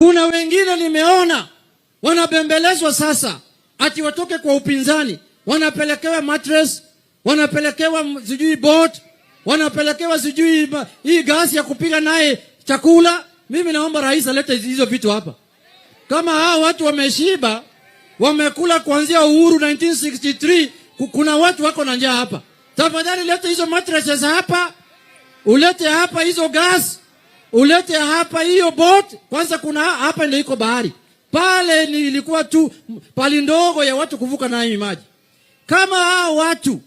Kuna wengine nimeona wanabembelezwa sasa ati watoke kwa upinzani, wanapelekewa mattress, wanapelekewa sijui boat, wanapelekewa sijui hii gasi ya kupiga naye chakula. Mimi naomba rais alete hizo vitu hapa. Kama hao watu wameshiba, wamekula kuanzia uhuru 1963, kuna watu wako na njaa hapa. Tafadhali lete hizo mattresses hapa, ulete hapa hizo gas, ulete hapa hiyo boat. Kwanza kuna hapa ndio iko bahari. Pale nilikuwa tu pali ndogo ya watu kuvuka na hii maji. Kama hao watu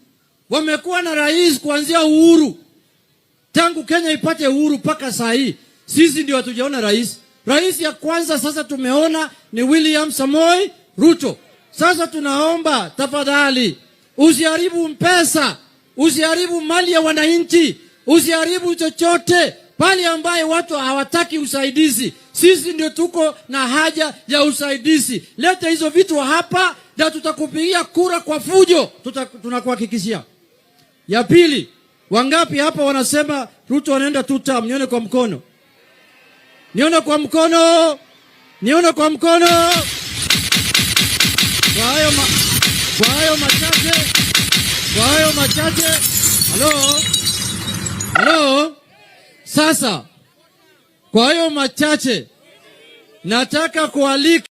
wamekuwa na rais kuanzia uhuru, tangu Kenya ipate uhuru paka saa hii, sisi ndio hatujaona rais. Rais ya kwanza sasa tumeona ni William Samoei Ruto. Sasa tunaomba tafadhali, usiharibu pesa, usiharibu mali ya wananchi, usiharibu chochote pale ambaye watu hawataki usaidizi. Sisi ndio tuko na haja ya usaidizi. Leta hizo vitu hapa na tutakupigia kura kwa fujo. Tunakuhakikishia. Ya pili, wangapi hapa wanasema Ruto anaenda tutam? Nione kwa mkono. Nione kwa mkono. Nione kwa mkono. Kwa hayo machache. Halo. Sasa kwa hayo machache nataka kualika